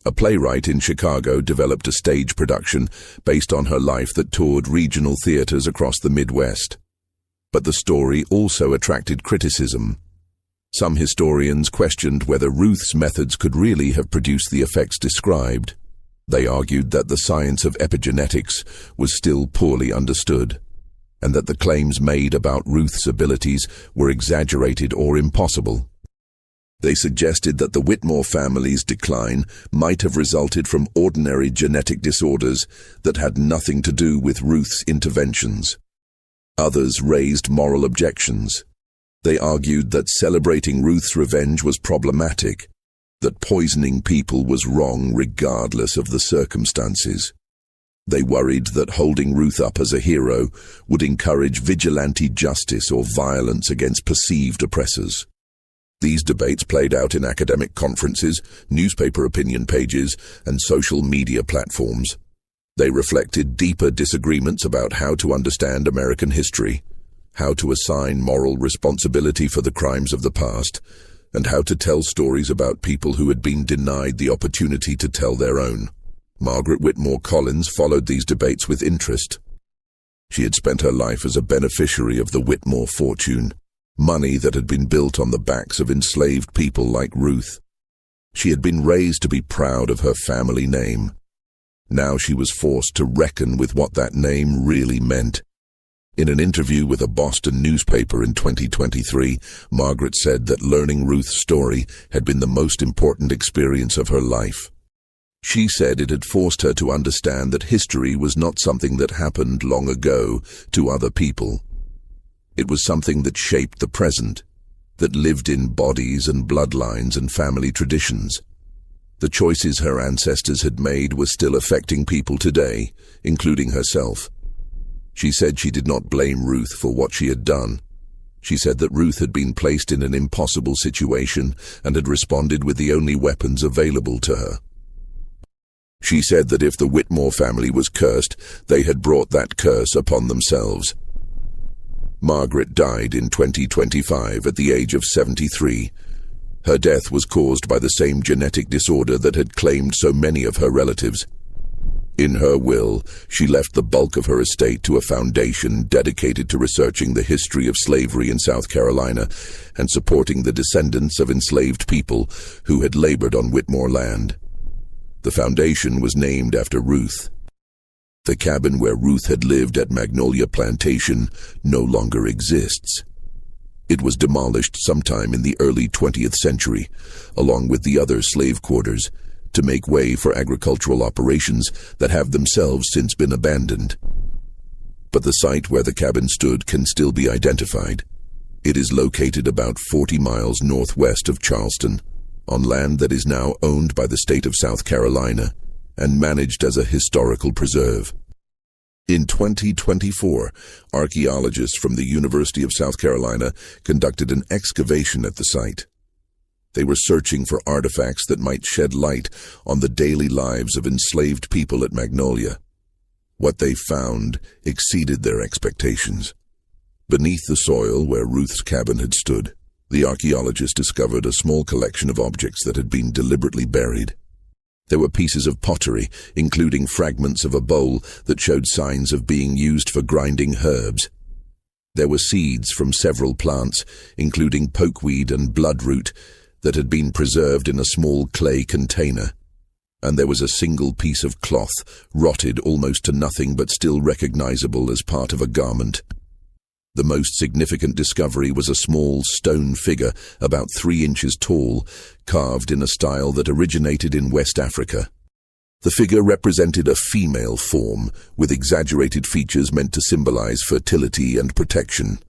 A playwright in Chicago developed a stage production based on her life that toured regional theaters across the Midwest. But the story also attracted criticism. Some historians questioned whether Ruth's methods could really have produced the effects described. They argued that the science of epigenetics was still poorly understood, and that the claims made about Ruth's abilities were exaggerated or impossible. They suggested that the Whitmore family's decline might have resulted from ordinary genetic disorders that had nothing to do with Ruth's interventions. Others raised moral objections. They argued that celebrating Ruth's revenge was problematic, that poisoning people was wrong regardless of the circumstances. They worried that holding Ruth up as a hero would encourage vigilante justice or violence against perceived oppressors. These debates played out in academic conferences, newspaper opinion pages, and social media platforms. They reflected deeper disagreements about how to understand American history, how to assign moral responsibility for the crimes of the past, and how to tell stories about people who had been denied the opportunity to tell their own. Margaret Whitmore Collins followed these debates with interest. She had spent her life as a beneficiary of the Whitmore fortune, money that had been built on the backs of enslaved people like Ruth. She had been raised to be proud of her family name. Now she was forced to reckon with what that name really meant. In an interview with a Boston newspaper in 2023, Margaret said that learning Ruth's story had been the most important experience of her life. She said it had forced her to understand that history was not something that happened long ago to other people. It was something that shaped the present, that lived in bodies and bloodlines and family traditions. The choices her ancestors had made were still affecting people today, including herself. She said she did not blame Ruth for what she had done. She said that Ruth had been placed in an impossible situation and had responded with the only weapons available to her. She said that if the Whitmore family was cursed, they had brought that curse upon themselves. Margaret died in 2025 at the age of 73. Her death was caused by the same genetic disorder that had claimed so many of her relatives. In her will, she left the bulk of her estate to a foundation dedicated to researching the history of slavery in South Carolina and supporting the descendants of enslaved people who had labored on Whitmore land. The foundation was named after Ruth. The cabin where Ruth had lived at Magnolia Plantation no longer exists. It was demolished sometime in the early 20th century, along with the other slave quarters, to make way for agricultural operations that have themselves since been abandoned. But the site where the cabin stood can still be identified. It is located about 40 miles northwest of Charleston, on land that is now owned by the state of South Carolina and managed as a historical preserve. In 2024, archaeologists from the University of South Carolina conducted an excavation at the site. They were searching for artifacts that might shed light on the daily lives of enslaved people at Magnolia. What they found exceeded their expectations. Beneath the soil where Ruth's cabin had stood, the archaeologists discovered a small collection of objects that had been deliberately buried. There were pieces of pottery, including fragments of a bowl that showed signs of being used for grinding herbs. There were seeds from several plants, including pokeweed and bloodroot, that had been preserved in a small clay container. And there was a single piece of cloth, rotted almost to nothing but still recognizable as part of a garment. The most significant discovery was a small stone figure about 3 inches tall, carved in a style that originated in West Africa. The figure represented a female form, with exaggerated features meant to symbolize fertility and protection.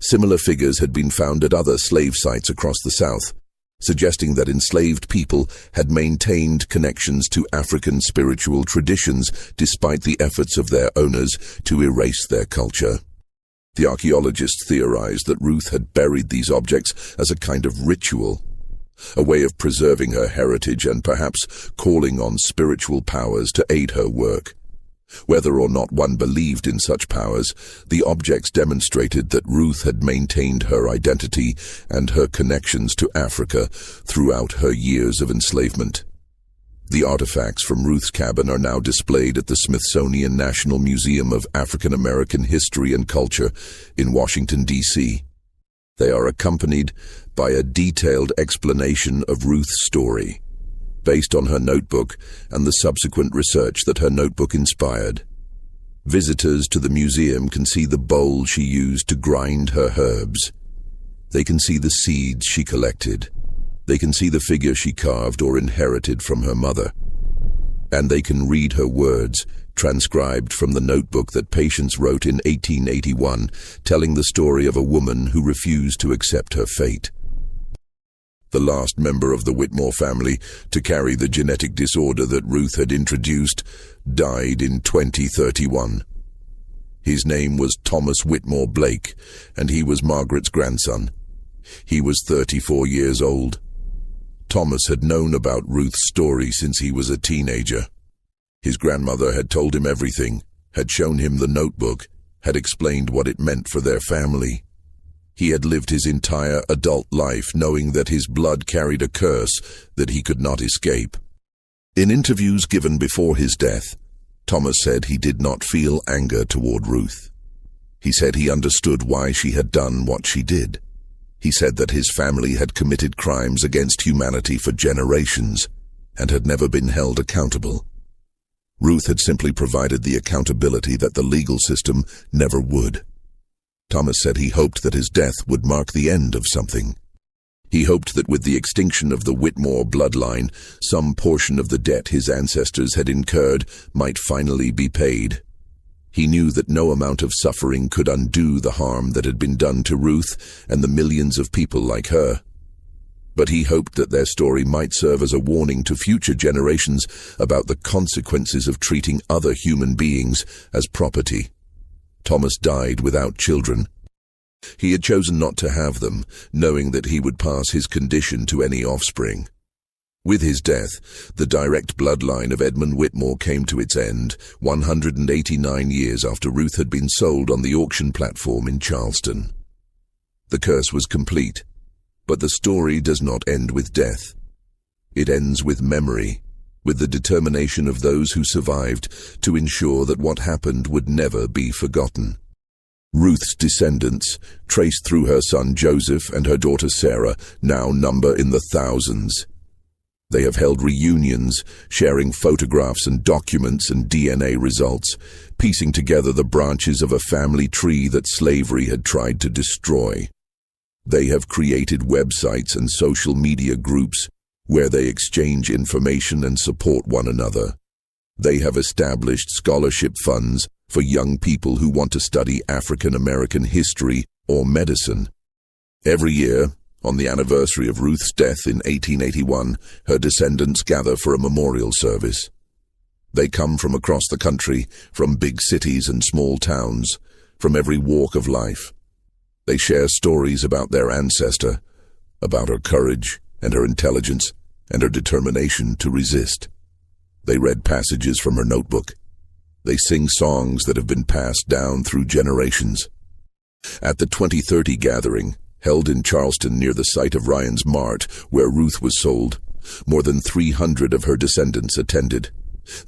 Similar figures had been found at other slave sites across the South, suggesting that enslaved people had maintained connections to African spiritual traditions despite the efforts of their owners to erase their culture. The archaeologists theorized that Ruth had buried these objects as a kind of ritual, a way of preserving her heritage and perhaps calling on spiritual powers to aid her work. Whether or not one believed in such powers, the objects demonstrated that Ruth had maintained her identity and her connections to Africa throughout her years of enslavement. The artifacts from Ruth's cabin are now displayed at the Smithsonian National Museum of African American History and Culture in Washington, D.C. They are accompanied by a detailed explanation of Ruth's story, based on her notebook and the subsequent research that her notebook inspired. Visitors to the museum can see the bowl she used to grind her herbs. They can see the seeds she collected. They can see the figure she carved or inherited from her mother. And they can read her words, transcribed from the notebook that Patience wrote in 1881, telling the story of a woman who refused to accept her fate. The last member of the Whitmore family to carry the genetic disorder that Ruth had introduced died in 2031. His name was Thomas Whitmore Blake, and he was Margaret's grandson. He was 34 years old. Thomas had known about Ruth's story since he was a teenager. His grandmother had told him everything, had shown him the notebook, had explained what it meant for their family. He had lived his entire adult life knowing that his blood carried a curse that he could not escape. In interviews given before his death, Thomas said he did not feel anger toward Ruth. He said he understood why she had done what she did. He said that his family had committed crimes against humanity for generations and had never been held accountable. Ruth had simply provided the accountability that the legal system never would. Thomas said he hoped that his death would mark the end of something. He hoped that with the extinction of the Whitmore bloodline, some portion of the debt his ancestors had incurred might finally be paid. He knew that no amount of suffering could undo the harm that had been done to Ruth and the millions of people like her. But he hoped that their story might serve as a warning to future generations about the consequences of treating other human beings as property. Thomas died without children. He had chosen not to have them, knowing that he would pass his condition to any offspring. With his death, the direct bloodline of Edmund Whitmore came to its end, 189 years after Ruth had been sold on the auction platform in Charleston. The curse was complete. But the story does not end with death. It ends with memory, with the determination of those who survived to ensure that what happened would never be forgotten. Ruth's descendants, traced through her son Joseph and her daughter Sarah, now number in the thousands. They have held reunions, sharing photographs and documents and DNA results, piecing together the branches of a family tree that slavery had tried to destroy. They have created websites and social media groups where they exchange information and support one another. They have established scholarship funds for young people who want to study African American history or medicine. Every year, on the anniversary of Ruth's death in 1881, her descendants gather for a memorial service. They come from across the country, from big cities and small towns, from every walk of life. They share stories about their ancestor, about her courage and her intelligence and her determination to resist. They read passages from her notebook. They sing songs that have been passed down through generations. At the 2030 gathering, held in Charleston near the site of Ryan's Mart, where Ruth was sold, more than 300 of her descendants attended.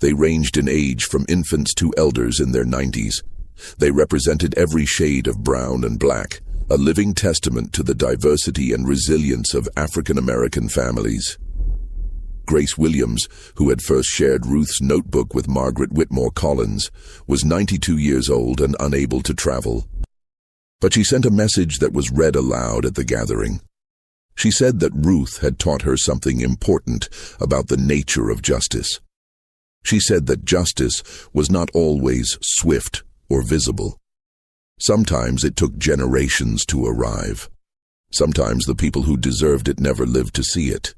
They ranged in age from infants to elders in their 90s. They represented every shade of brown and black, a living testament to the diversity and resilience of African American families. Grace Williams, who had first shared Ruth's notebook with Margaret Whitmore Collins, was 92 years old and unable to travel. But she sent a message that was read aloud at the gathering. She said that Ruth had taught her something important about the nature of justice. She said that justice was not always swift or visible. Sometimes it took generations to arrive. Sometimes the people who deserved it never lived to see it.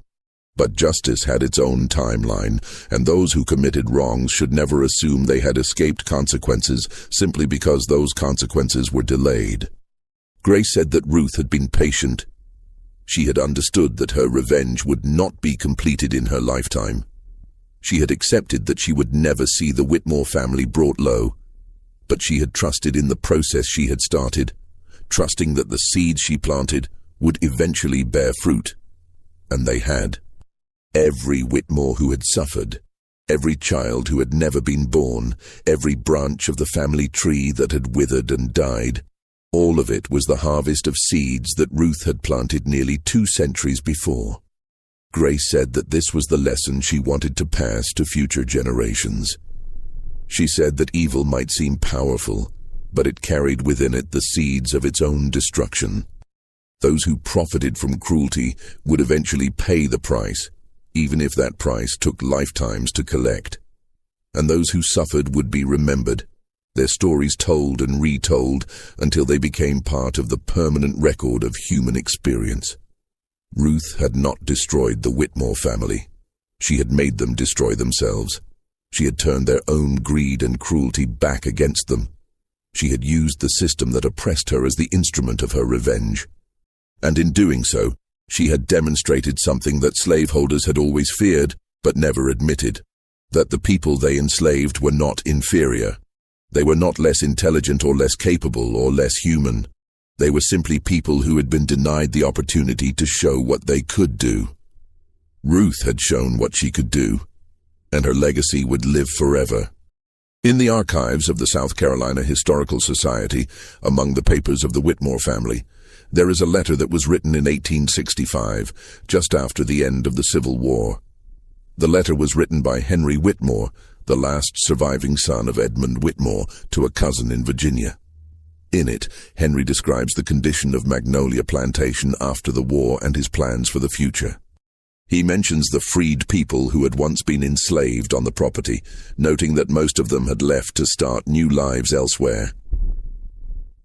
But justice had its own timeline, and those who committed wrongs should never assume they had escaped consequences simply because those consequences were delayed. Grace said that Ruth had been patient. She had understood that her revenge would not be completed in her lifetime. She had accepted that she would never see the Whitmore family brought low. But she had trusted in the process she had started, trusting that the seeds she planted would eventually bear fruit. And they had. Every Whitmore who had suffered, every child who had never been born, every branch of the family tree that had withered and died, all of it was the harvest of seeds that Ruth had planted nearly 2 centuries before. Grace said that this was the lesson she wanted to pass to future generations. She said that evil might seem powerful, but it carried within it the seeds of its own destruction. Those who profited from cruelty would eventually pay the price, even if that price took lifetimes to collect. And those who suffered would be remembered, their stories told and retold until they became part of the permanent record of human experience. Ruth had not destroyed the Whitmore family. She had made them destroy themselves. She had turned their own greed and cruelty back against them. She had used the system that oppressed her as the instrument of her revenge. And in doing so, she had demonstrated something that slaveholders had always feared, but never admitted, that the people they enslaved were not inferior. They were not less intelligent or less capable or less human. They were simply people who had been denied the opportunity to show what they could do. Ruth had shown what she could do, and her legacy would live forever. In the archives of the South Carolina Historical Society, among the papers of the Whitmore family, there is a letter that was written in 1865, just after the end of the Civil War. The letter was written by Henry Whitmore, the last surviving son of Edmund Whitmore to a cousin in Virginia. In it, Henry describes the condition of Magnolia Plantation after the war and his plans for the future. He mentions the freed people who had once been enslaved on the property, noting that most of them had left to start new lives elsewhere.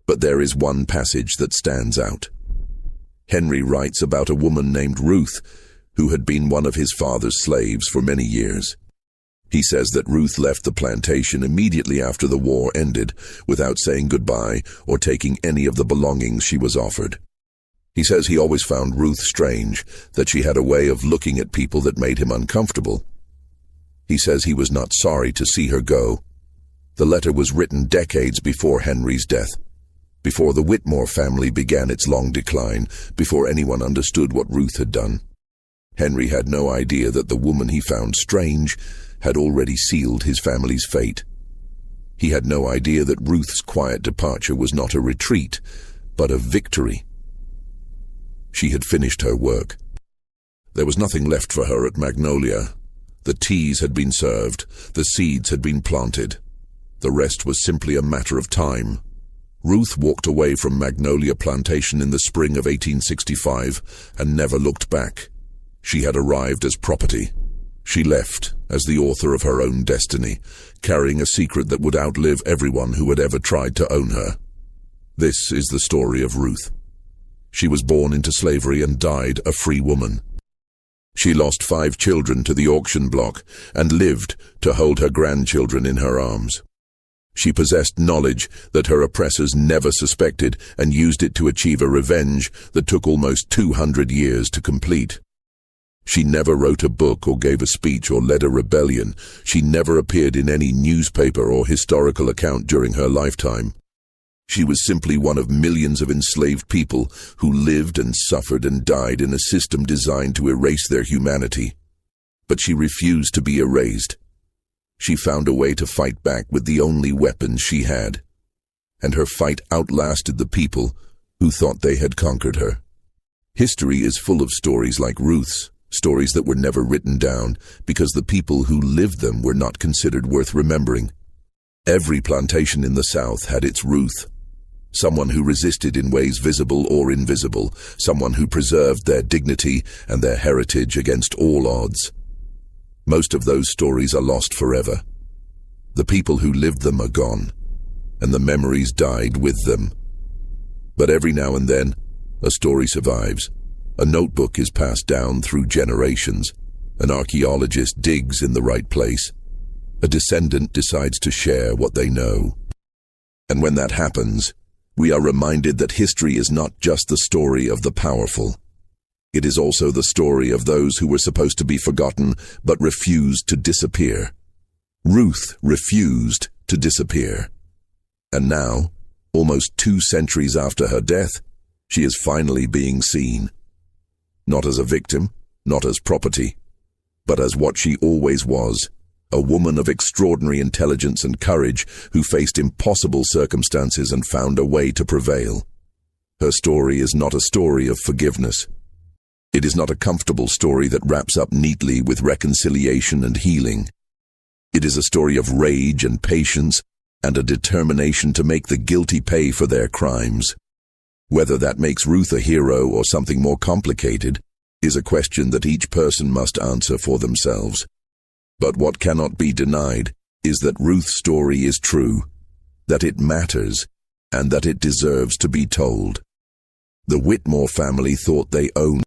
But there is one passage that stands out. Henry writes about a woman named Ruth, who had been one of his father's slaves for many years. He says that Ruth left the plantation immediately after the war ended, without saying goodbye or taking any of the belongings she was offered. He says he always found Ruth strange, that she had a way of looking at people that made him uncomfortable. He says he was not sorry to see her go. The letter was written decades before Henry's death, before the Whitmore family began its long decline, before anyone understood what Ruth had done. Henry had no idea that the woman he found strange had already sealed his family's fate. He had no idea that Ruth's quiet departure was not a retreat, but a victory. She had finished her work. There was nothing left for her at Magnolia. The teas had been served, the seeds had been planted. The rest was simply a matter of time. Ruth walked away from Magnolia Plantation in the spring of 1865 and never looked back. She had arrived as property. She left as the author of her own destiny, carrying a secret that would outlive everyone who had ever tried to own her. This is the story of Ruth. She was born into slavery and died a free woman. She lost 5 children to the auction block and lived to hold her grandchildren in her arms. She possessed knowledge that her oppressors never suspected and used it to achieve a revenge that took almost 200 years to complete. She never wrote a book or gave a speech or led a rebellion. She never appeared in any newspaper or historical account during her lifetime. She was simply one of millions of enslaved people who lived and suffered and died in a system designed to erase their humanity. But she refused to be erased. She found a way to fight back with the only weapons she had. And her fight outlasted the people who thought they had conquered her. History is full of stories like Ruth's, stories that were never written down because the people who lived them were not considered worth remembering. Every plantation in the South had its Ruth. Someone who resisted in ways visible or invisible, someone who preserved their dignity and their heritage against all odds. Most of those stories are lost forever. The people who lived them are gone, and the memories died with them. But every now and then, a story survives. A notebook is passed down through generations. An archaeologist digs in the right place. A descendant decides to share what they know. And when that happens, we are reminded that history is not just the story of the powerful. It is also the story of those who were supposed to be forgotten but refused to disappear. Ruth refused to disappear. And now, almost 2 centuries after her death, she is finally being seen. Not as a victim, not as property, but as what she always was, a woman of extraordinary intelligence and courage who faced impossible circumstances and found a way to prevail. Her story is not a story of forgiveness. It is not a comfortable story that wraps up neatly with reconciliation and healing. It is a story of rage and patience and a determination to make the guilty pay for their crimes. Whether that makes Ruth a hero or something more complicated is a question that each person must answer for themselves. But what cannot be denied is that Ruth's story is true, that it matters, and that it deserves to be told. The Whitmore family thought they owned